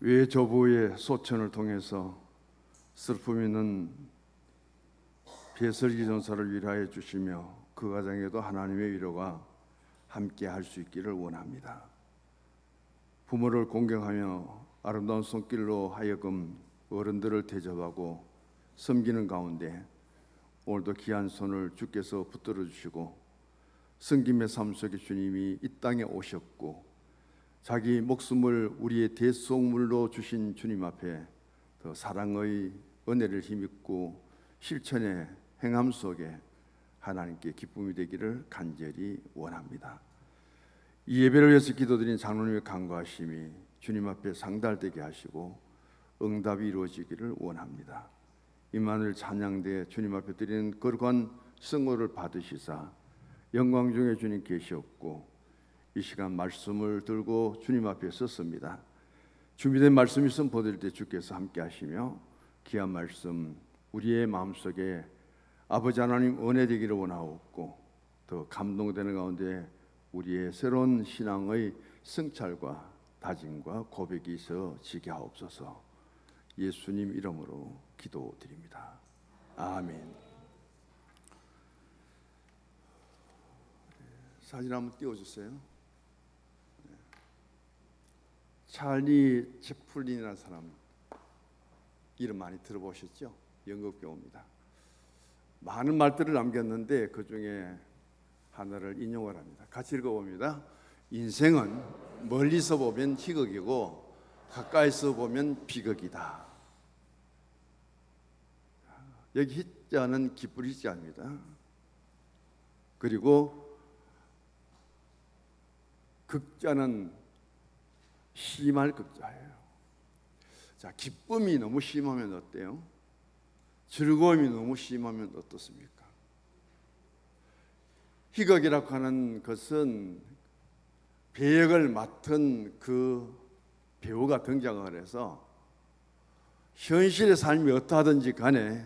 외조부의 소천을 통해서 슬픔 있는 배설기 전사를 위로해 주시며 그 가정에도 하나님의 위로가 함께 할 수 있기를 원합니다. 부모를 공경하며 아름다운 손길로 하여금 어른들을 대접하고 섬기는 가운데 오늘도 귀한 손을 주께서 붙들어 주시고 섬김의 삶 속에 주님이 이 땅에 오셨고 자기 목숨을 우리의 대속물로 주신 주님 앞에 더 사랑의 은혜를 힘입고 실천의 행함 속에 하나님께 기쁨이 되기를 간절히 원합니다. 이 예배를 위해서 기도드린 장로님의 간구하심이 주님 앞에 상달되게 하시고 응답이 이루어지기를 원합니다. 임마누엘 찬양대 주님 앞에 드리는 거룩한 성호를 받으시사 영광 중에 주님 계시었고 이 시간 말씀을 들고 주님 앞에 섰습니다. 준비된 말씀이 선포될 때 주께서 함께 하시며 귀한 말씀 우리의 마음속에 아버지 하나님 은혜 되기를 원하옵고 더 감동되는 가운데 우리의 새로운 신앙의 성찰과 다짐과 고백이 있어지게 하옵소서. 예수님 이름으로 기도드립니다. 아멘. 사진 한번 띄워주세요. 찰리 채플린이라는 사람 이름 많이 들어보셨죠? 영국 배우입니다. 많은 말들을 남겼는데 그 중에 하나를 인용을 합니다. 같이 읽어봅니다. 인생은 멀리서 보면 희극이고 가까이서 보면 비극이다. 여기 희자는 기쁠 희자입니다. 그리고 극자는 심할 극자예요. 자, 기쁨이 너무 심하면 어때요? 즐거움이 너무 심하면 어떻습니까? 희극이라고 하는 것은 배역을 맡은 그 배우가 등장을 해서 현실의 삶이 어떠하든지 간에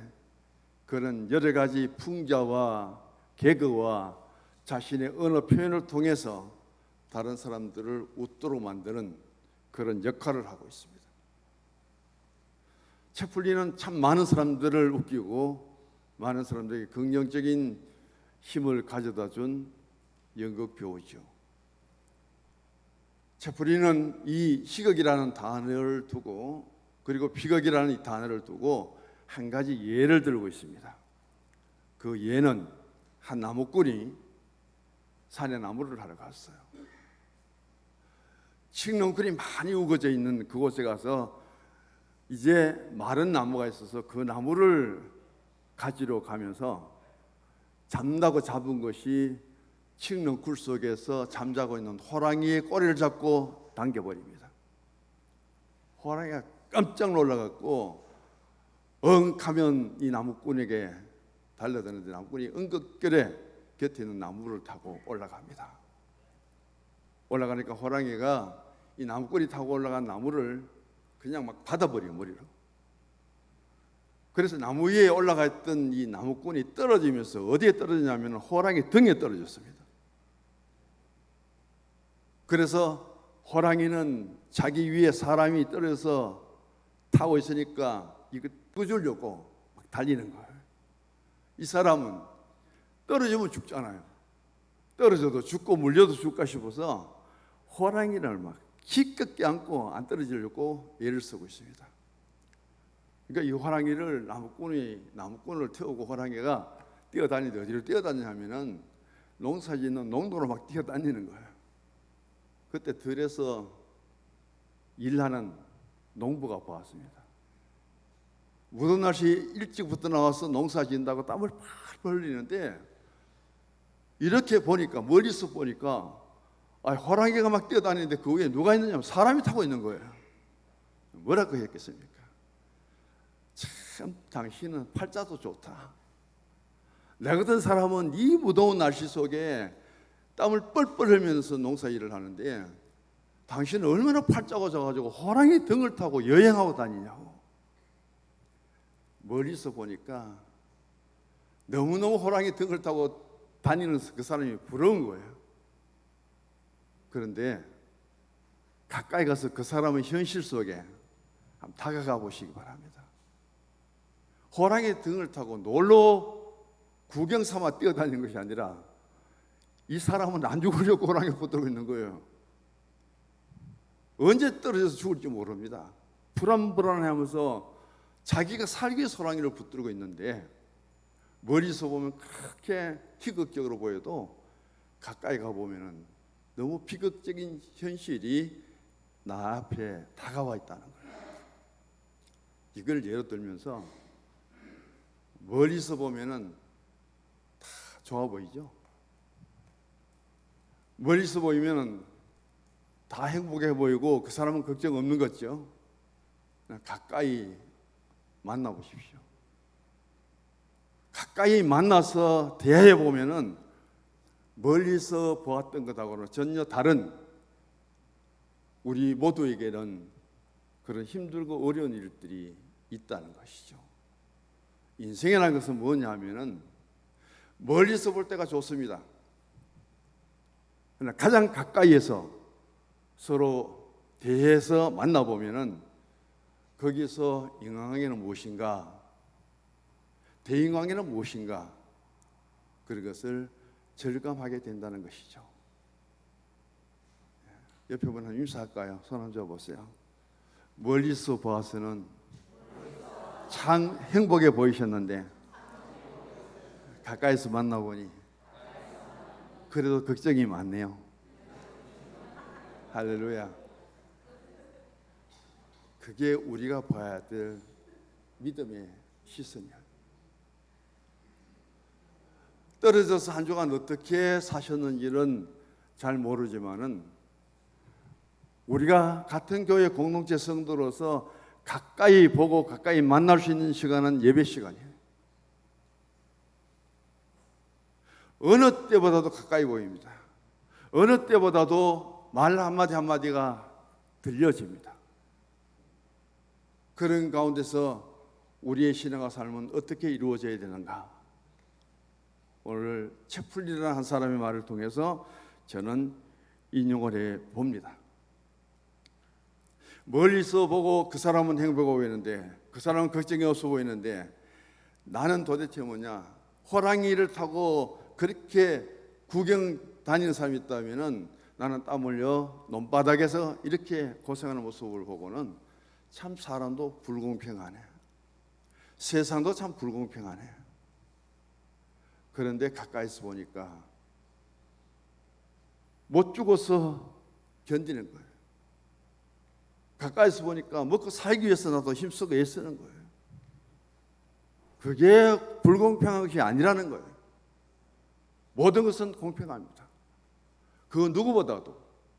그런 여러 가지 풍자와 개그와 자신의 언어 표현을 통해서 다른 사람들을 웃도록 만드는 그런 역할을 하고 있습니다. 채플린은 참 많은 사람들을 웃기고 많은 사람들에게 긍정적인 힘을 가져다 준 연극 배우죠. 채플린은 이 희극이라는 단어를 두고 그리고 비극이라는 이 단어를 두고 한 가지 예를 들고 있습니다. 그 예는 한 나무꾼이 산에 나무를 하러 갔어요. 칡넝쿨이 많이 우거져 있는 그곳에 가서 이제 마른 나무가 있어서 그 나무를 가지러 가면서 잠다고 잡은 것이 칡넝쿨 속에서 잠자고 있는 호랑이의 꼬리를 잡고 당겨버립니다. 호랑이가 깜짝 놀라갖고 엉하면 이 나무꾼에게 달려드는데 나무꾼이 응급결에 곁에 있는 나무를 타고 올라갑니다. 올라가니까 호랑이가 이 나무꾼이 타고 올라간 나무를 그냥 막 받아버려요, 머리로. 그래서 나무 위에 올라가 있던 이 나무꾼이 떨어지면서 어디에 떨어지냐면 호랑이 등에 떨어졌습니다. 그래서 호랑이는 자기 위에 사람이 떨어져서 타고 있으니까 이거 끄주려고 막 달리는 거예요. 이 사람은 떨어지면 죽잖아요. 떨어져도 죽고 물려도 죽을까 싶어서 호랑이를 막 기껏 안고 안 떨어지려고 애를 쓰고 있습니다. 그러니까 이 호랑이를 나무꾼을 태우고 호랑이가 뛰어다니는데 어디로 뛰어다니냐면은 농사짓는 농도로 막 뛰어다니는 거예요. 그때 들에서 일하는 농부가 보았습니다. 무더운 날씨 일찍부터 나와서 농사 짓는다고 땀을 펄펄 흘리는데 이렇게 보니까 멀리서 보니까 호랑이가 막 뛰어다니는데 그 위에 누가 있느냐면 사람이 타고 있는 거예요. 뭐라고 했겠습니까? 참 당신은 팔자도 좋다. 내 같은 사람은 이 무더운 날씨 속에 땀을 뻘뻘 흘리면서 농사일을 하는데 당신은 얼마나 팔자가 좋아가지고 호랑이 등을 타고 여행하고 다니냐고. 멀리서 보니까 너무너무 호랑이 등을 타고 다니는 그 사람이 부러운 거예요. 그런데 가까이 가서 그 사람의 현실 속에 한번 다가가 보시기 바랍니다. 호랑이 등을 타고 놀러 구경 삼아 뛰어다니는 것이 아니라 이 사람은 안 죽으려고 호랑이에 붙들고 있는 거예요. 언제 떨어져서 죽을지 모릅니다. 불안불안하면서 자기가 살기 위해서 호랑이를 붙들고 있는데 멀리서 보면 그렇게 희극적으로 보여도 가까이 가보면 너무 비극적인 현실이 나 앞에 다가와 있다는 거예요. 이걸 예로 들면서 멀리서 보면은 다 좋아 보이죠? 멀리서 보이면은 다 행복해 보이고 그 사람은 걱정 없는 거죠. 가까이 만나보십시오. 가까이 만나서 대해 보면은 멀리서 보았던 것하고는 전혀 다른 우리 모두에게는 그런 힘들고 어려운 일들이 있다는 것이죠. 인생이라는 것은 뭐냐 하면은 멀리서 볼 때가 좋습니다. 그러나 가장 가까이에서 서로 대해서 만나보면은 거기서 인간관계는 무엇인가, 대인관계는 무엇인가, 그런 것을 절감하게 된다는 것이죠. 옆에 분 한 인사할까요? 손 한번 줘보세요. 멀리서 보아서는 참 행복해 보이셨는데 가까이서 만나보니 그래도 걱정이 많네요. 할렐루야. 그게 우리가 봐야 될 믿음의 시선이야. 떨어져서 한 주간 어떻게 사셨는지는 잘 모르지만은 우리가 같은 교회 공동체 성도로서 가까이 보고 가까이 만날 수 있는 시간은 예배 시간이에요. 어느 때보다도 가까이 보입니다. 어느 때보다도 말 한마디 한마디가 들려집니다. 그런 가운데서 우리의 신앙과 삶은 어떻게 이루어져야 되는가? 오늘 채플리라는 한 사람의 말을 통해서 저는 인용을 해 봅니다. 멀리서 보고 그 사람은 행복해 보이는데 그 사람은 걱정이 없어 보이는데 나는 도대체 뭐냐? 호랑이를 타고 그렇게 구경 다니는 사람이 있다면은 나는 땀 흘려 논바닥에서 이렇게 고생하는 모습을 보고는 참 사람도 불공평하네. 세상도 참 불공평하네. 그런데 가까이서 보니까 못 죽어서 견디는 거예요. 가까이서 보니까 먹고 살기 위해서 나도 힘쓰고 애쓰는 거예요. 그게 불공평한 것이 아니라는 거예요. 모든 것은 공평합니다. 그 누구보다도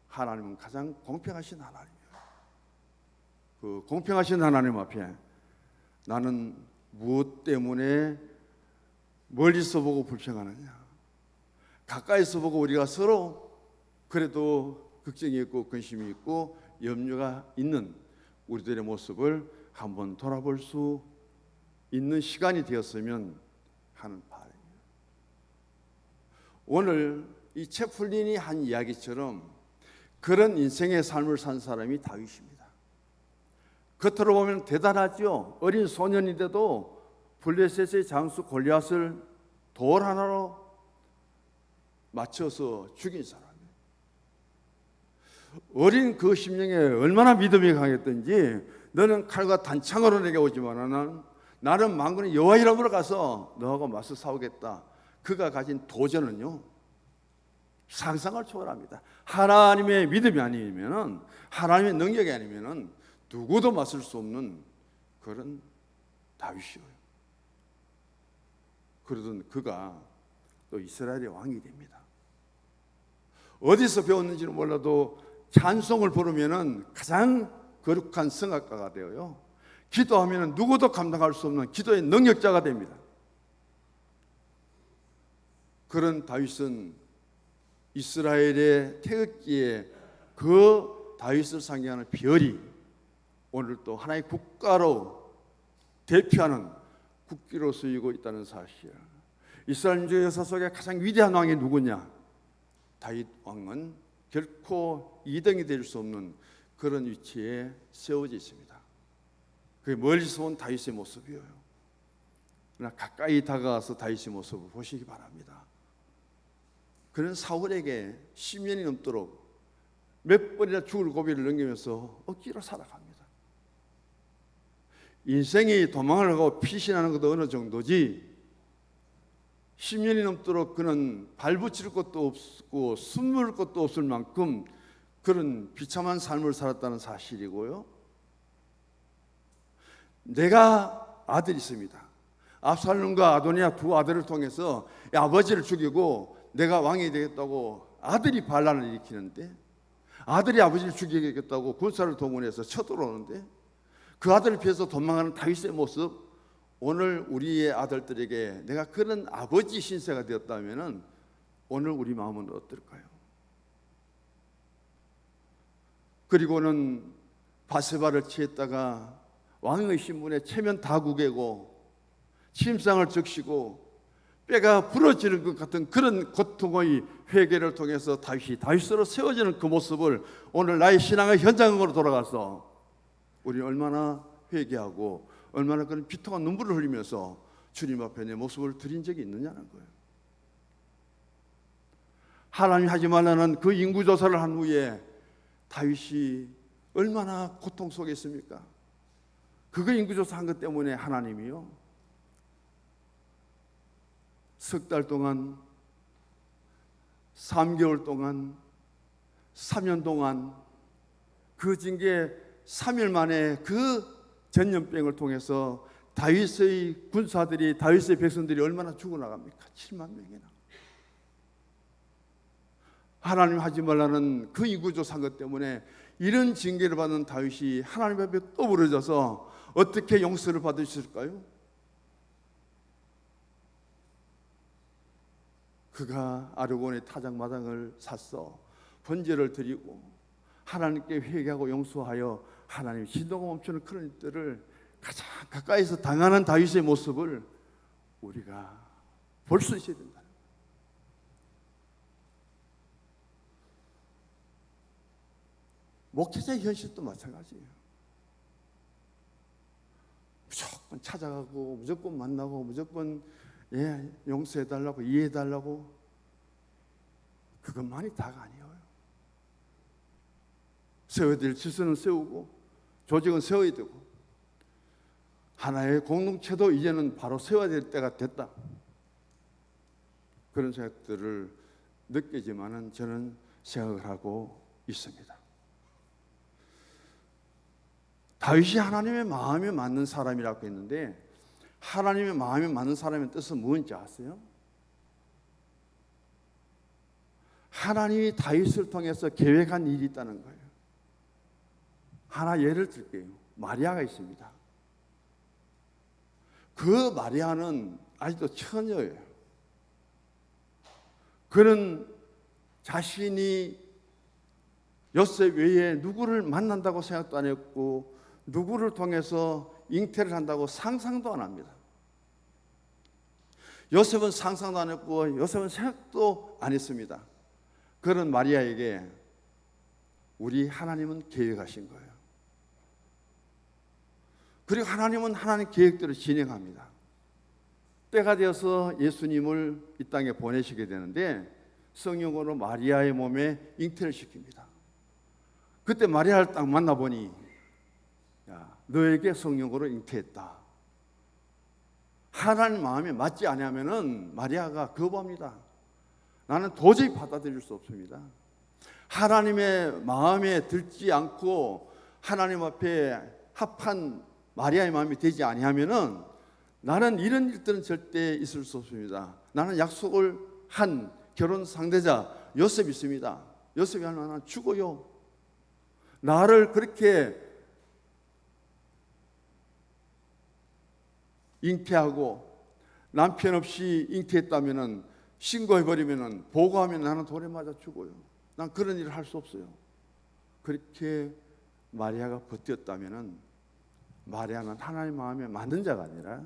하나님은 가장 공평하신 하나님이에요. 그 공평하신 하나님 앞에 나는 무엇 때문에 멀리서 보고 불평하느냐? 가까이서 보고 우리가 서로 그래도 걱정이 있고 근심이 있고 염려가 있는 우리들의 모습을 한번 돌아볼 수 있는 시간이 되었으면 하는 바람입니다. 오늘 이 채플린이 한 이야기처럼 그런 인생의 삶을 산 사람이 다윗입니다. 겉으로 보면 대단하죠. 어린 소년인데도 블레셋의 장수 골리앗을 돌 하나로 맞춰서 죽인 사람이에요. 어린 그 심령에 얼마나 믿음이 강했던지 너는 칼과 단창으로 내게 오지만 나는 만군의 여호와 이름으로 가서 너하고 맞서 싸우겠다. 그가 가진 도전은요 상상을 초월합니다. 하나님의 믿음이 아니면 하나님의 능력이 아니면 누구도 맞설 수 없는 그런 다윗이에요. 그러던 그가 또 이스라엘의 왕이 됩니다. 어디서 배웠는지는 몰라도 찬송을 부르면 가장 거룩한 성악가가 되어요. 기도하면 누구도 감당할 수 없는 기도의 능력자가 됩니다. 그런 다윗은 이스라엘의 태극기에 그 다윗을 상징하는 별이 오늘 또 하나의 국가로 대표하는 국기로 쓰이고 있다는 사실. 이스라엘 민족의 역사 속에 가장 위대한 왕이 누구냐? 다윗 왕은 결코 2등이 될 수 없는 그런 위치에 세워져 있습니다. 그게 멀리서 온 다윗의 모습이에요. 그러나 가까이 다가가서 다윗의 모습을 보시기 바랍니다. 그는 사울에게 10년이 넘도록 몇 번이나 죽을 고비를 넘기면서 억지로 살아갑니다. 인생이 도망을 하고 피신하는 것도 어느 정도지 10년이 넘도록 그는 발붙일 것도 없고 숨을 것도 없을 만큼 그런 비참한 삶을 살았다는 사실이고요. 내가 아들이 있습니다. 압살롬과 아도니아 두 아들을 통해서 아버지를 죽이고 내가 왕이 되겠다고 아들이 반란을 일으키는데, 아들이 아버지를 죽이겠다고 군사를 동원해서 쳐들어오는데 그 아들을 피해서 도망가는 다윗의 모습, 오늘 우리의 아들들에게 내가 그런 아버지 신세가 되었다면 오늘 우리 마음은 어떨까요? 그리고는 바세바를 취했다가 왕의 신분에 체면 다 구개고 침상을 적시고 뼈가 부러지는 것 같은 그런 고통의 회개를 통해서 다윗으로 세워지는 그 모습을 오늘 나의 신앙의 현장으로 돌아가서 우리 얼마나 회개하고 얼마나 그런 비통한 눈물을 흘리면서 주님 앞에 내 모습을 드린 적이 있느냐는 거예요. 하나님이 하지 말라는 그 인구조사를 한 후에 다윗이 얼마나 고통 속에 있습니까? 그거 인구조사한 것 때문에 하나님이요, 석 달 동안, 3개월 동안, 3년 동안 그 징계 3일 만에 그 전염병을 통해서 다윗의 군사들이, 다윗의 백성들이 얼마나 죽어나갑니까? 7만 명이나. 하나님 하지 말라는 그 인구조사한 것 때문에 이런 징계를 받는 다윗이 하나님 앞에 또 부러져서 어떻게 용서를 받으실까요? 그가 아르곤의 타작마당을 샀어 번제를 드리고 하나님께 회개하고 용서하여 하나님 진도가 멈추는 그런 일들을 가장 가까이서 당하는 다윗의 모습을 우리가 볼 수 있어야 된다. 목회자의 현실도 마찬가지예요. 무조건 찾아가고 무조건 만나고 무조건 용서해달라고 이해해달라고, 그것만이 다가 아니에요. 세워야 될 질서는 세우고 조직은 세워야 되고 하나의 공동체도 이제는 바로 세워야 될 때가 됐다, 그런 생각들을 느끼지만은 저는 생각을 하고 있습니다. 다윗이 하나님의 마음에 맞는 사람이라고 했는데 하나님의 마음에 맞는 사람의 뜻은 뭔지 아세요? 하나님이 다윗을 통해서 계획한 일이 있다는 거예요. 하나 예를 들게요. 마리아가 있습니다. 그 마리아는 아직도 처녀예요. 그는 자신이 요셉 외에 누구를 만난다고 생각도 안 했고 누구를 통해서 잉태를 한다고 상상도 안 합니다. 요셉은 상상도 안 했고 요셉은 생각도 안 했습니다. 그런 마리아에게 우리 하나님은 계획하신 거예요. 그리고 하나님은 하나님 계획대로 진행합니다. 때가 되어서 예수님을 이 땅에 보내시게 되는데 성령으로 마리아의 몸에 잉태를 시킵니다. 그때 마리아를 딱 만나보니 너에게 성령으로 잉태했다. 하나님 마음에 맞지 않으면은 마리아가 거부합니다. 나는 도저히 받아들일 수 없습니다. 하나님의 마음에 들지 않고 하나님 앞에 합한 마리아의 마음이 되지 아니하면은 나는 이런 일들은 절대 있을 수 없습니다. 나는 약속을 한 결혼 상대자 요셉이 있습니다. 요셉이 하나 죽어요. 나를 그렇게 잉태하고 남편 없이 잉태했다면은 신고해버리면은 보고하면 나는 돌에 맞아 죽어요. 난 그런 일을 할 수 없어요. 그렇게 마리아가 버텼다면은 마리아는 하나님 마음에 맞는 자가 아니라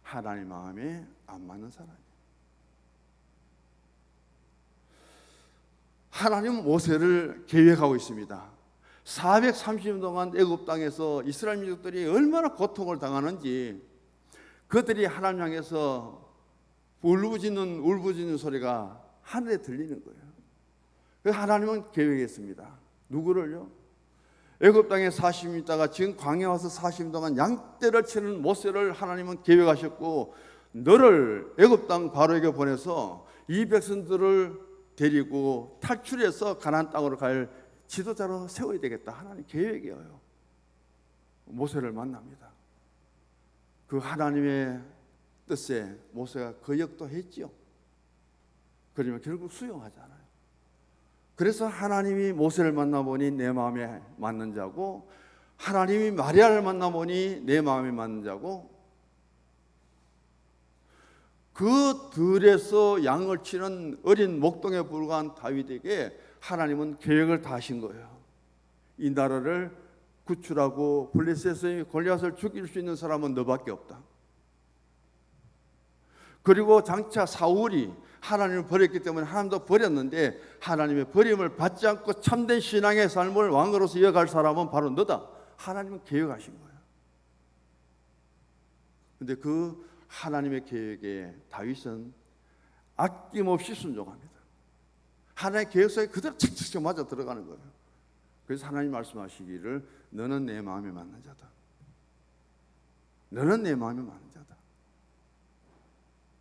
하나님 마음에 안 맞는 사람이에요. 하나님은 모세를 계획하고 있습니다. 430년 동안 애굽 땅에서 이스라엘 민족들이 얼마나 고통을 당하는지 그들이 하나님 향해서 울부짖는 소리가 하늘에 들리는 거예요. 그래서 하나님은 계획했습니다. 누구를요? 애굽 땅에 40년 있다가 지금 광야에 와서 40년 동안 양떼를 치는 모세를 하나님은 계획하셨고, 너를 애굽 땅 바로에게 보내서 이 백성들을 데리고 탈출해서 가나안 땅으로 갈 지도자로 세워야 되겠다. 하나님 계획이에요. 모세를 만납니다. 그 하나님의 뜻에 모세가 거역도 했지요. 그러면 결국 수용하잖아요. 그래서 하나님이 모세를 만나보니 내 마음에 맞는 자고, 하나님이 마리아를 만나보니 내 마음에 맞는 자고, 그 들에서 양을 치는 어린 목동에 불과한 다윗에게 하나님은 계획을 다 하신 거예요. 이 나라를 구출하고 블레셋의 골리앗을 죽일 수 있는 사람은 너밖에 없다. 그리고 장차 사울이 하나님을 버렸기 때문에 하나님도 버렸는데, 하나님의 버림을 받지 않고 참된 신앙의 삶을 왕으로서 이어갈 사람은 바로 너다. 하나님은 계획하신 거예요. 그런데 그 하나님의 계획에 다윗은 아낌없이 순종합니다. 하나님의 계획 속에 그대로 착착 맞아 들어가는 거예요. 그래서 하나님 말씀하시기를 너는 내 마음에 맞는 자다. 너는 내 마음에 맞는 자다.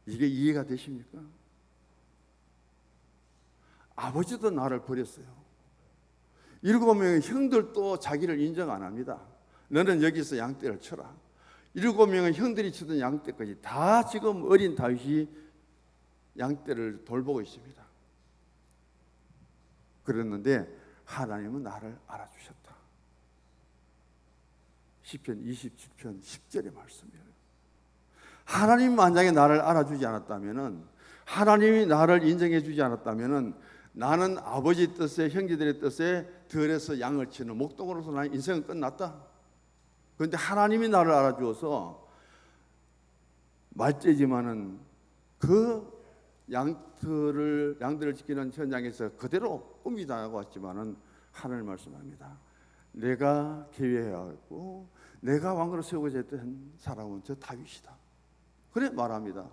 이게 이해가 되십니까? 아버지도 나를 버렸어요. 7명의 형들도 자기를 인정 안 합니다. 너는 여기서 양떼를 쳐라. 7명의 형들이 치던 양떼까지 다 지금 어린 다윗이 양떼를 돌보고 있습니다. 그랬는데 하나님은 나를 알아주셨다. 시편 27편 10절의 말씀이에요. 하나님 만약에 나를 알아주지 않았다면, 하나님이 나를 인정해 주지 않았다면, 나는 아버지 뜻에, 형제들의 뜻에 들에서 양을 치는 목동으로서 나의 인생은 끝났다. 그런데 하나님이 나를 알아주어서 말째지만은 그 양들을 지키는 현장에서 그대로 꿈이 나고 왔지만은 하나님 말씀합니다. 내가 계획하고 내가 왕으로 세우고자 했던 사람은 저 다윗이다. 그래 말합니다.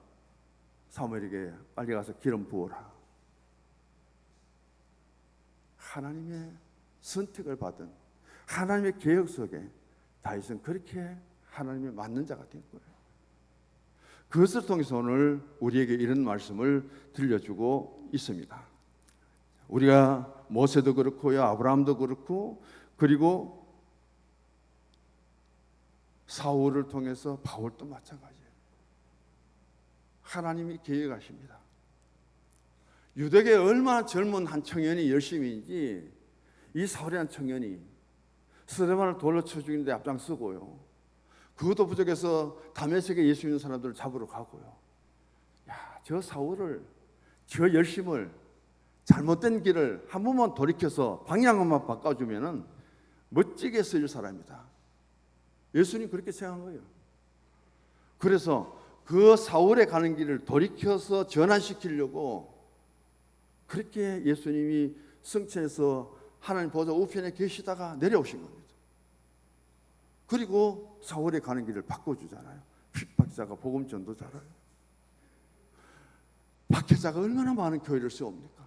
사무엘에게 빨리 가서 기름 부어라. 하나님의 선택을 받은 하나님의 계획 속에 다윗은 그렇게 하나님의 맞는 자가 된 거예요. 그것을 통해서 오늘 우리에게 이런 말씀을 들려주고 있습니다. 우리가 모세도 그렇고요, 아브라함도 그렇고, 그리고 사울을 통해서 바울도 마찬가지예요. 하나님이 계획하십니다. 유대계 얼마나 젊은 한 청년이 열심인지 이 사울이라는 청년이 스데반을 돌로 쳐 죽이는데 앞장서고요. 그것도 부족해서 다메섹에 예수 믿는 사람들을 잡으러 가고요. 야, 저 사울을, 저 열심을, 잘못된 길을 한 번만 돌이켜서 방향만 바꿔주면은 멋지게 쓰일 사람이다. 예수님 그렇게 생각한 거예요. 그래서 그 사울에 가는 길을 돌이켜서 전환시키려고 그렇게 예수님이 성천에서 하나님 보좌 우편에 계시다가 내려오신 겁니다. 그리고 사울에 가는 길을 바꿔주잖아요. 핍박자가 복음 전도자를. 박해자가 얼마나 많은 교회를 세웁니까?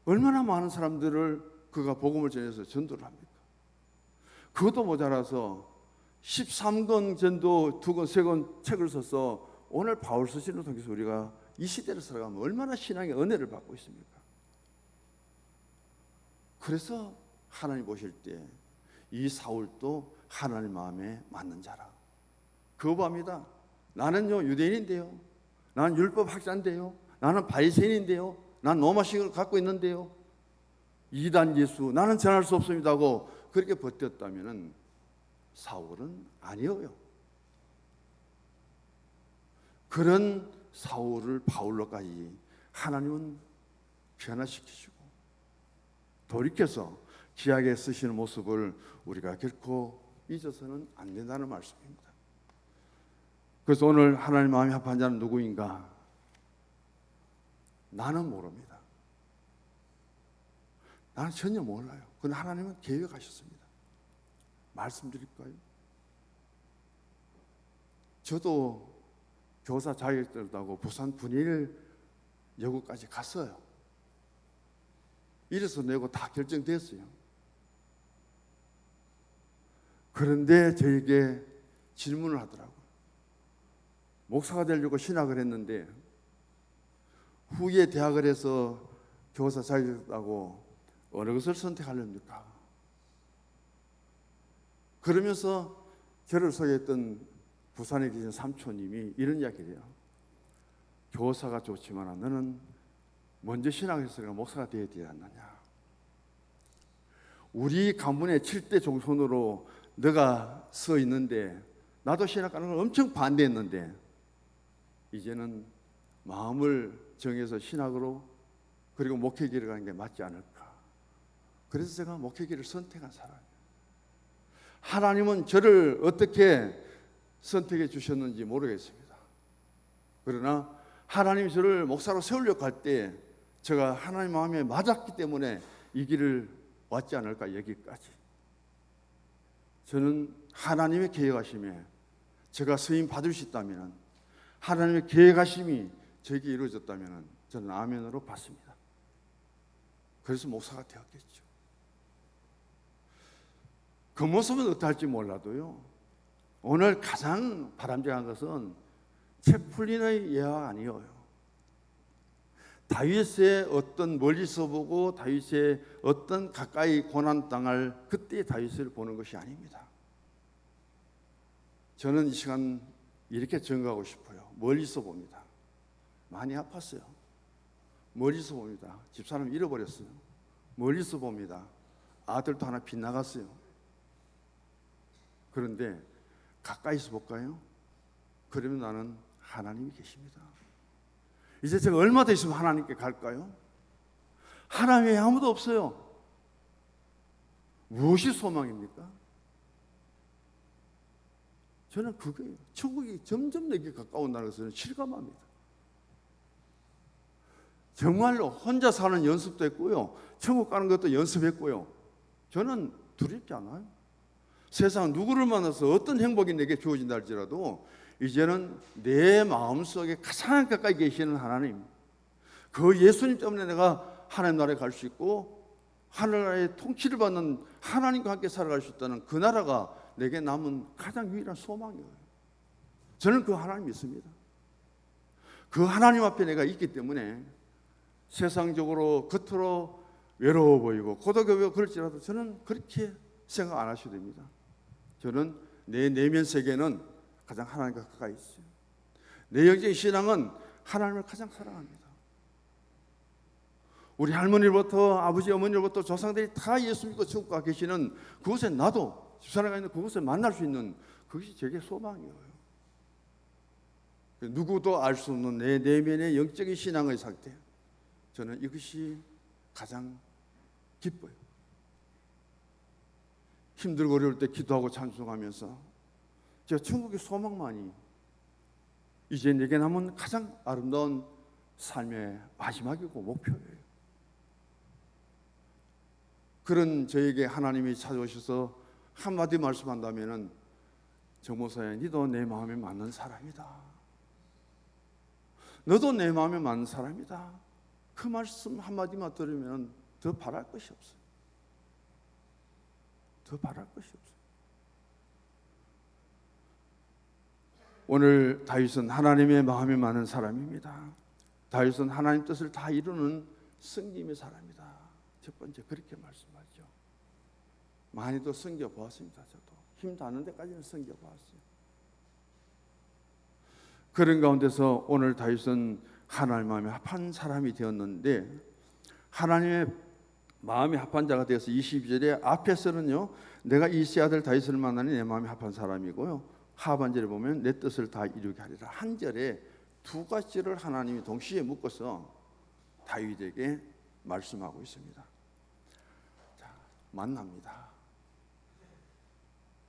얼마나 많은 사람들을 그가 복음을 전해서 전도를 합니까? 그것도 모자라서 13권 전도 2권, 3권 책을 써서 오늘 바울 서신을 통해서 우리가 이 시대를 살아가면 얼마나 신앙의 은혜를 받고 있습니까? 그래서 하나님 보실 때 이 사울도 하나님 마음에 맞는 자라. 거부합니다. 나는요 유대인인데요, 나는 율법 학자인데요, 나는 바리새인인데요, 난 로마식을 갖고 있는데요, 이단 예수 나는 전할 수 없습니다 하고 그렇게 버텼다면 사울은 아니에요. 그런 사울을 바울로까지 하나님은 변화시키시고 돌이켜서 귀하게 쓰시는 모습을 우리가 결코 잊어서는 안 된다는 말씀입니다. 그래서 오늘 하나님 마음이 합한 자는 누구인가? 나는 모릅니다. 나는 전혀 몰라요. 그건 하나님은 계획하셨습니다. 말씀드릴까요? 저도 교사 자격증을 따고 부산 분일 여고까지 갔어요. 이래서 내고 다 결정됐어요. 그런데 저에게 질문을 하더라고요. 목사가 되려고 신학을 했는데 후에 대학을 해서 교사 자격증을 따고 어느 것을 선택하렵니까? 그러면서 저를 소개했던 부산에 계신 삼촌님이 이런 이야기를 해요. 교사가 좋지만 너는 먼저 신학했으니까 목사가 되어야 되지 않느냐. 우리 가문의 7대 종손으로 너가 서 있는데 나도 신학하는 걸 엄청 반대했는데 이제는 마음을 정해서 신학으로 그리고 목회 길을 가는 게 맞지 않을까. 그래서 제가 목회 길을 선택한 사람이에요. 하나님은 저를 어떻게 선택해 주셨는지 모르겠습니다. 그러나 하나님이 저를 목사로 세우려고 할 때 제가 하나님 마음에 맞았기 때문에 이 길을 왔지 않을까. 여기까지 저는 하나님의 계획하심에 제가 쓰임 받을 수 있다면, 하나님의 계획하심이 저에게 이루어졌다면 저는 아멘으로 받습니다. 그래서 목사가 되었겠죠. 그 모습은 어떨지 몰라도요, 오늘 가장 바람직한 것은 채플린의 예화가 아니에요. 다윗의 어떤 멀리서 보고 다윗의 어떤 가까이 고난당할 그때의 다윗을 보는 것이 아닙니다. 저는 이 시간 이렇게 증거하고 싶어요. 멀리서 봅니다. 많이 아팠어요. 멀리서 봅니다. 집사람 잃어버렸어요. 멀리서 봅니다. 아들도 하나 빗나갔어요. 그런데 가까이서 볼까요? 그러면 나는 하나님이 계십니다. 이제 제가 얼마 더 있으면 하나님께 갈까요? 하나님 외에 아무도 없어요. 무엇이 소망입니까? 저는 그거예요. 천국이 점점 내게 가까운다는 것을 실감합니다. 정말로 혼자 사는 연습도 했고요, 천국 가는 것도 연습했고요. 저는 두렵지 않아요. 세상 누구를 만나서 어떤 행복이 내게 주어진다 할지라도 이제는 내 마음속에 가장 가까이 계시는 하나님, 그 예수님 때문에 내가 하나님 나라에 갈 수 있고 하늘나라의 통치를 받는 하나님과 함께 살아갈 수 있다는 그 나라가 내게 남은 가장 유일한 소망이에요. 저는 그 하나님 믿습니다. 그 하나님 앞에 내가 있기 때문에 세상적으로 겉으로 외로워 보이고 고독해 보이고 그럴지라도 저는 그렇게 생각 안 하셔도 됩니다. 저는 내 내면 세계는 가장 하나님과 가까이 있어요. 내 영적인 신앙은 하나님을 가장 사랑합니다. 우리 할머니로부터 아버지 어머니로부터 조상들이 다 예수 믿고 천국 가 계시는 그곳에 나도 집사람가 있는 그곳에 만날 수 있는 그것이 제게 소망이에요. 누구도 알 수 없는 내 내면의 영적인 신앙의 상태, 저는 이것이 가장 기뻐요. 힘들고 어려울 때 기도하고 찬송하면서 제가 천국의 소망만이 이제 내게 남은 가장 아름다운 삶의 마지막이고 목표예요. 그런 저에게 하나님이 찾아오셔서 한마디 말씀한다면은, 정모사야, 너도 내 마음에 맞는 사람이다. 너도 내 마음에 맞는 사람이다. 그 말씀 한마디만 들으면 더 바랄 것이 없어요. 더 바랄 것이 없어요. 오늘 다윗은 하나님의 마음에 맞는 사람입니다. 다윗은 하나님 뜻을 다 이루는 성김의 사람이다. 첫 번째 그렇게 말씀하죠. 많이도 섬겨보았습니다. 저도 힘 닿는 데까지는 섬겨보았어요. 그런 가운데서 오늘 다윗은 하나님 마음에 합한 사람이 되었는데, 하나님의 마음에 합한 자가 되어서 22절에 앞에서는요, 내가 이새의 아들 다윗을 만나니 내 마음에 합한 사람이고요, 하반절에 보면 내 뜻을 다 이루게 하리라. 한 절에 두 가지를 하나님이 동시에 묶어서 다윗에게 말씀하고 있습니다. 자, 만납니다.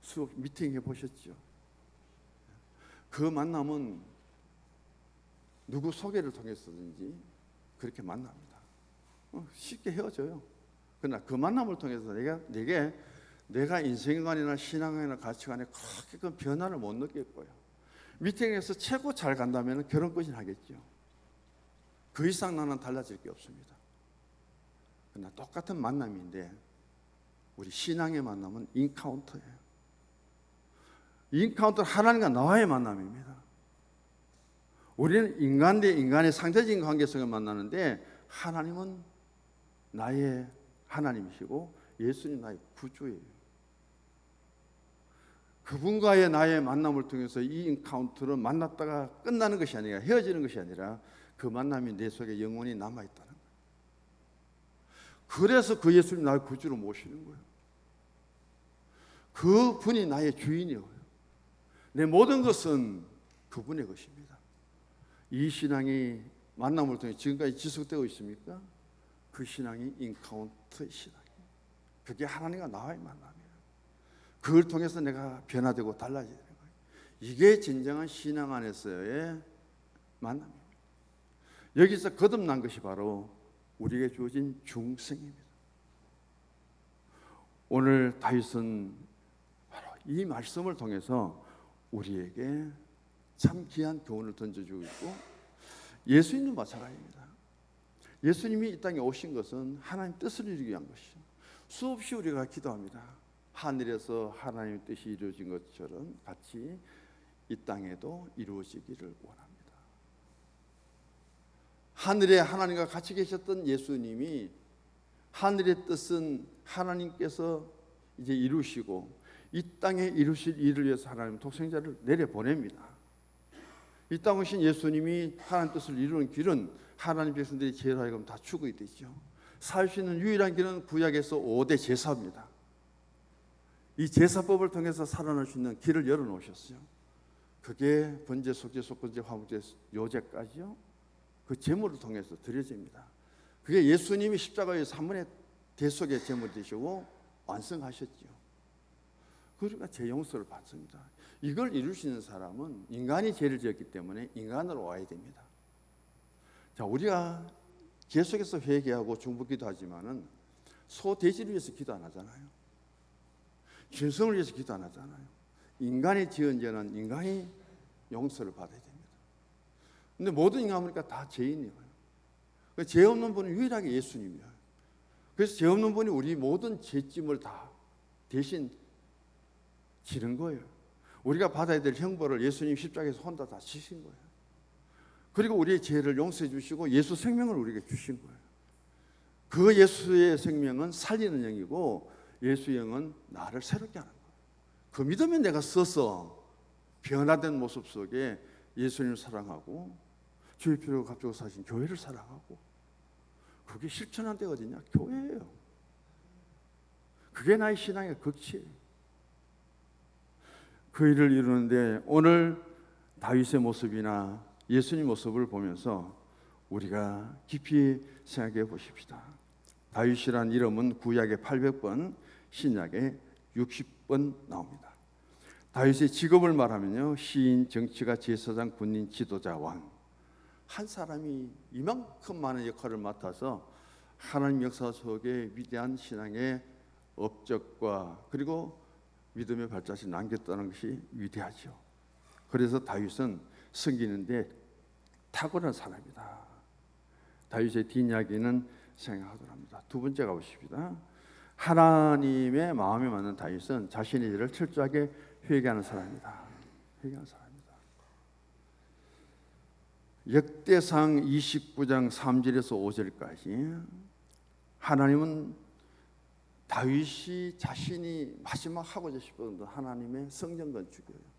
수업 미팅 해보셨죠? 그 만남은 누구 소개를 통해서든지 그렇게 만납니다. 쉽게 헤어져요. 그러나 그 만남을 통해서 내가 인생관이나 신앙관이나 가치관에 그렇게 그 변화를 못 느꼈고요. 미팅에서 최고 잘 간다면 결혼까지는 하겠죠. 그 이상 나는 달라질 게 없습니다. 그러나 똑같은 만남인데 우리 신앙의 만남은 인카운터예요. 인카운터는 하나님과 나와의 만남입니다. 우리는 인간 대 인간의 상대적인 관계성을 만나는데 하나님은 나의 하나님이시고 예수님 나의 구주예요. 그분과의 나의 만남을 통해서 이 인카운트를 만났다가 끝나는 것이 아니라 헤어지는 것이 아니라 그 만남이 내 속에 영원히 남아있다는 거예요. 그래서 그 예수님 나의 구주로 모시는 거예요. 그분이 나의 주인이에요. 내 모든 것은 그분의 것입니다. 이 신앙이 만남을 통해 지금까지 지속되고 있습니까? 그 신앙이 인카운트의 신앙이에요. 그게 하나님과 나와의 만남이에요. 그걸 통해서 내가 변화되고 달라지는 거예요. 이게 진정한 신앙 안에서의 만남입니다. 여기서 거듭난 것이 바로 우리에게 주어진 중생입니다. 오늘 다윗은 바로 이 말씀을 통해서 우리에게 참 귀한 교훈을 던져주고 있고 예수님도 마찬가지입니다. 예수님이 이 땅에 오신 것은 하나님 뜻을 이루기 위한 것이죠. 수없이 우리가 기도합니다. 하늘에서 하나님의 뜻이 이루어진 것처럼 같이 이 땅에도 이루어지기를 원합니다. 하늘에 하나님과 같이 계셨던 예수님이 하늘의 뜻은 하나님께서 이제 이루시고 이 땅에 이루실 일을 위해서 하나님 독생자를 내려보냅니다. 이 땅에 오신 예수님이 하나님 뜻을 이루는 길은 하나님 백성들이 죄로 하여금 다 죽어야 되죠. 살 수 있는 유일한 길은 구약에서 5대 제사입니다. 이 제사법을 통해서 살아날 수 있는 길을 열어놓으셨어요. 그게 번제, 속죄, 속건제, 화목제, 요제까지요. 그 제물을 통해서 드려집니다. 그게 예수님이 십자가에서 한 번에 대속의 제물이 되시고 완성하셨죠. 그러니까 제 용서를 받습니다. 이걸 이룰 수 있는 사람은 인간이 죄를 지었기 때문에 인간으로 와야 됩니다. 자, 우리가 계속해서 회개하고 중보기도 하지만은 소돼지를 위해서 기도 안 하잖아요. 죄성을 위해서 기도 안 하잖아요. 인간이 지은 죄는 인간이 용서를 받아야 됩니다. 근데 모든 인간 보니까 다 죄인이에요. 죄 없는 분은 유일하게 예수님이에요. 그래서 죄 없는 분이 우리 모든 죄짐을 다 대신 지는 거예요. 우리가 받아야 될 형벌을 예수님 십자가에서 혼자 다 지신 거예요. 그리고 우리의 죄를 용서해 주시고 예수 생명을 우리에게 주신 거예요. 그 예수의 생명은 살리는 영이고 예수의 영은 나를 새롭게 하는 거예요. 그 믿으면 내가 서서 변화된 모습 속에 예수님을 사랑하고 주의 피로 값주고 사신 교회를 사랑하고 그게 실천한 데가 어디냐? 교회예요. 그게 나의 신앙의 극치예요. 그 일을 이루는데 오늘 다윗의 모습이나 예수님 모습을 보면서 우리가 깊이 생각해 보십시다. 다윗이란 이름은 구약에 800번, 신약에 60번 나옵니다. 다윗의 직업을 말하면요, 시인, 정치가, 제사장, 군인, 지도자, 왕. 한 사람이 이만큼 많은 역할을 맡아서 하나님 역사 속에 위대한 신앙의 업적과 그리고 믿음의 발자취를 남겼다는 것이 위대하죠. 그래서 다윗은 섬기는데 탁월한 사람이다. 다윗의 뒷이야기는 생각하도록 합니다. 두 번째 가보십시다. 하나님의 마음에 맞는 다윗은 자신의 일을 철저하게 회개하는 사람이다. 회개하는 사람이다. 역대상 29장 3절에서 5절까지 하나님은 다윗이 자신이 마지막 하고자 싶었던 하나님의 성전 건축이에요.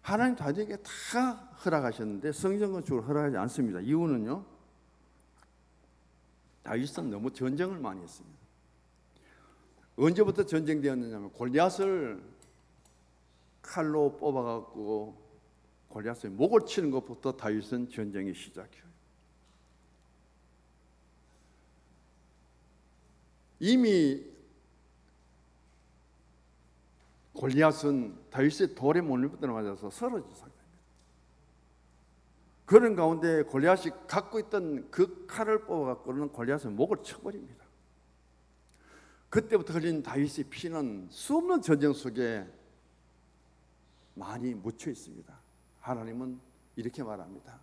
하나님 다윗에게 다 허락하셨는데 성전 건축을 허락하지 않습니다. 이유는요, 다윗은 너무 전쟁을 많이 했습니다. 언제부터 전쟁되었느냐면 골리앗을 칼로 뽑아갖고 골리앗의 목을 치는 것부터 다윗은 전쟁이 시작해요. 이미 골리앗은 다윗의 돌에 못 맞아서 쓰러진 상태입니다. 그런 가운데 골리앗이 갖고 있던 그 칼을 뽑아갖고는 골리앗의 목을 쳐버립니다. 그때부터 흘린 다윗의 피는 수없는 전쟁 속에 많이 묻혀 있습니다. 하나님은 이렇게 말합니다.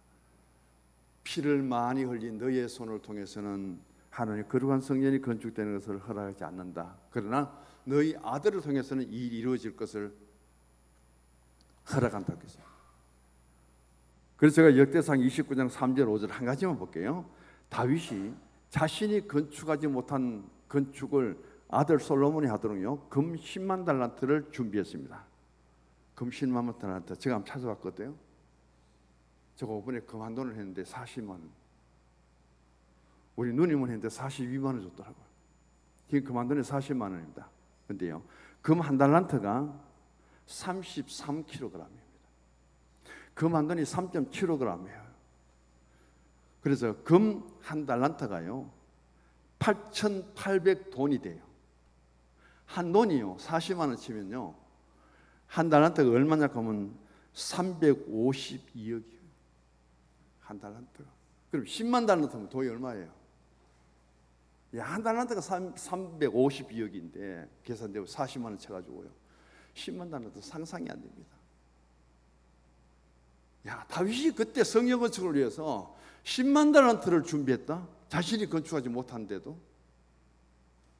피를 많이 흘린 너의 손을 통해서는 하나님 거룩한 성전이 건축되는 것을 허락하지 않는다. 그러나 너희 아들을 통해서는 이 일이 이루어질 것을 허락한다고 했습니다. 그래서 제가 역대상 29장 3절 5절 한 가지만 볼게요. 다윗이 자신이 건축하지 못한 건축을 아들 솔로몬이 하도록요 금 10만 달란트를 준비했습니다. 금 10만 달란트 제가 한번 찾아봤거든요. 제가 이번에 금 한 돈을 했는데 40만 원. 우리 누님은 했는데 42만 원 줬더라고요. 지금 금 한 돈에 40만 원입니다. 근데요 금 한 달란트가 33kg입니다. 금 한 돈이 3.kg이에요. 그래서 금 한 달란트가요 8,800돈이 돼요. 한 돈이요 40만 원 치면요 한 달란트가 얼마냐 하면 352억이에요. 한 달란트가. 그럼 10만 달란트면 돈이 얼마예요? 한 달란트가 352억인데 계산되고 40만 원 쳐가지고요 10만 달란트 상상이 안 됩니다. 다윗이 그때 성전 건축을 위해서 10만 달란트를 준비했다? 자신이 건축하지 못한데도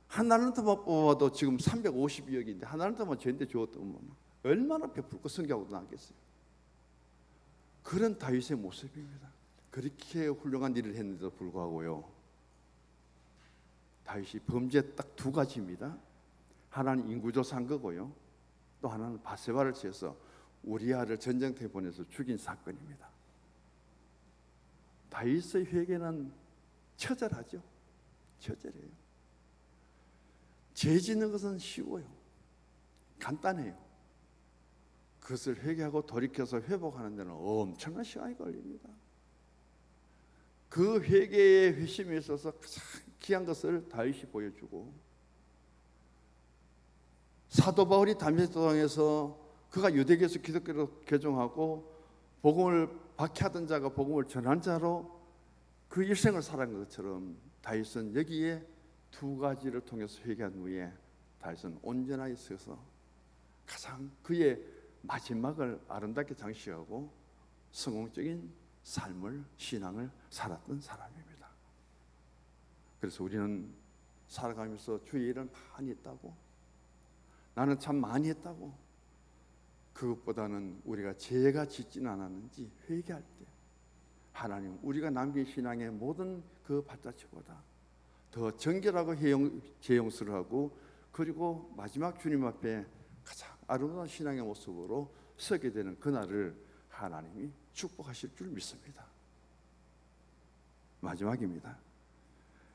한 달란트만 뽑아도 지금 352억인데 한 달란트만 저한테 주었다면 얼마나 베풀고 성교하고 나겠어요. 그런 다윗의 모습입니다. 그렇게 훌륭한 일을 했는데도 불구하고요 다윗이 범죄 딱 두 가지입니다. 하나는 인구조사한 거고요 또 하나는 바세바를 지어서 우리아를 전쟁터에 보내서 죽인 사건입니다. 다윗의 회개는 처절하죠. 처절해요. 죄 짓는 것은 쉬워요. 간단해요. 그것을 회개하고 돌이켜서 회복하는 데는 엄청난 시간이 걸립니다. 그 회개의 회심에 있어서 가장 귀한 것을 다윗이 보여주고 사도 바울이 다메섹 도상에서 그가 유대교에서 기독교로 개종하고 복음을 박해하던 자가 복음을 전한 자로 그 일생을 살아간 것처럼 다윗은 여기에 두 가지를 통해서 회개한 후에 다윗은 온전하게 서서 가장 그의 마지막을 아름답게 장식하고 성공적인 삶을 신앙을 살았던 사람입니다. 그래서 우리는 살아가면서 주의 일을 많이 했다고 나는 참 많이 했다고 그것보다는 우리가 죄가 짓지는 않았는지 회개할 때 하나님 우리가 남긴 신앙의 모든 그 발자취보다 더 정결하고 죄용스를 하고 그리고 마지막 주님 앞에 가장 아름다운 신앙의 모습으로 서게 되는 그날을 하나님이 축복하실 줄 믿습니다. 마지막입니다.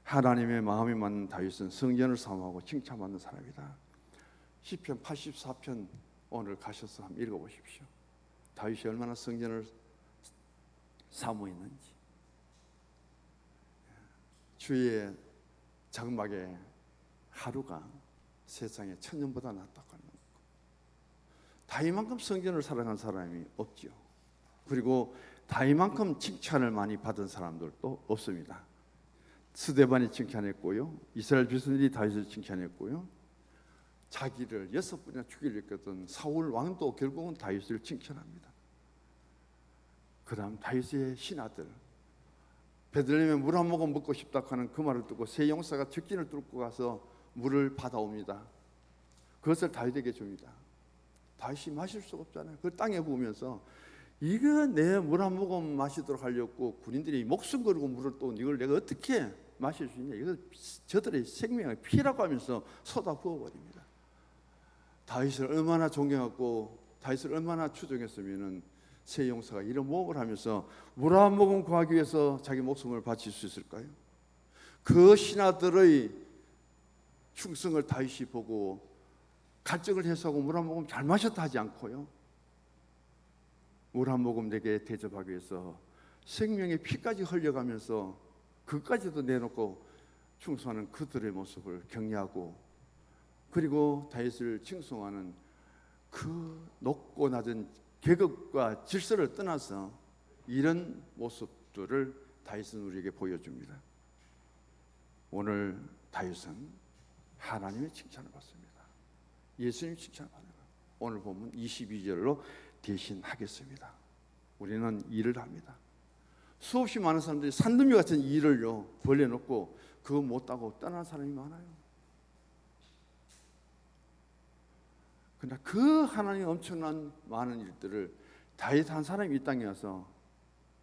하나님의 마음에 맞는 다윗은 성전을 사모하고 칭찬받는 사람이다. 시편 84편 오늘 가셔서 한번 읽어보십시오. 다윗이 얼마나 성전을 사모했는지. 주의 장막에 하루가 세상에 천년보다 낫다고 하는 것. 다윗만큼 성전을 사랑한 사람이 없지요. 그리고 다윗만큼 칭찬을 많이 받은 사람들도 없습니다. 스데반이 칭찬했고요, 이스라엘 백성들이 다윗을 칭찬했고요, 자기를 6번이나 죽이려 했던 사울 왕도 결국은 다윗을 칭찬합니다. 그 다음 다윗의 신하들, 베들레헴에 물 한 모금 먹고 싶다 하는 그 말을 듣고 세 용사가 적진을 뚫고 가서 물을 받아옵니다. 그것을 다윗에게 줍니다. 다윗이 마실 수가 없잖아요. 그 땅에 부으면서 이거 내 물 한 모금 마시도록 하려고 군인들이 목숨 걸고 물을 또 이걸 내가 어떻게 마실 수 있냐, 이거 저들의 생명의 피라고 하면서 쏟아 부어버립니다. 다윗을 얼마나 존경하고 다윗을 얼마나 추종했으면은 세 용사가 이런 모험을 하면서 물 한 모금 구하기 위해서 자기 목숨을 바칠 수 있을까요? 그 신하들의 충성을 다윗이 보고 갈증을 해소하고 물 한 모금 잘 마셨다 하지 않고요, 물 한 모금 내게 대접하기 위해서 생명의 피까지 흘려가면서 그까지도 내놓고 충성하는 그들의 모습을 격려하고, 그리고 다윗을 칭송하는 그 높고 낮은 계급과 질서를 떠나서 이런 모습들을 다윗은 우리에게 보여줍니다. 오늘 다윗은 하나님의 칭찬을 받습니다. 예수님 칭찬을 받는 거예요. 오늘 보면 22절로 대신하겠습니다. 우리는 일을 합니다. 수없이 많은 사람들이 산더미 같은 일을요 벌려놓고 그거 못하고 떠난 사람이 많아요. 그러나 그 하나님의 엄청난 많은 일들을 다윗 한 사람이 이 땅에 와서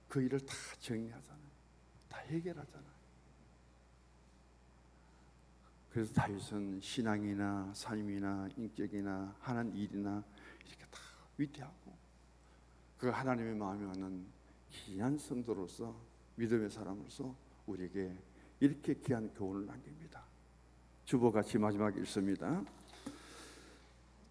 그 일을 다 정리하잖아요. 다 해결하잖아요. 그래서 다윗은 신앙이나 삶이나 인격이나 하는 일이나 이렇게 다 위대하고 그 하나님의 마음에 맞는 귀한 성도로서 믿음의 사람으로서 우리에게 이렇게 귀한 교훈을 남깁니다. 주보같이 마지막에 읽습니다.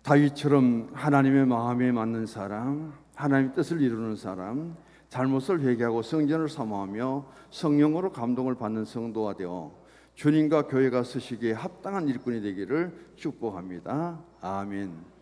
다윗처럼 하나님의 마음에 맞는 사람, 하나님의 뜻을 이루는 사람, 잘못을 회개하고 성전을 사모하며 성령으로 감동을 받는 성도가 되어 주님과 교회가 서시기에 합당한 일꾼이 되기를 축복합니다. 아멘.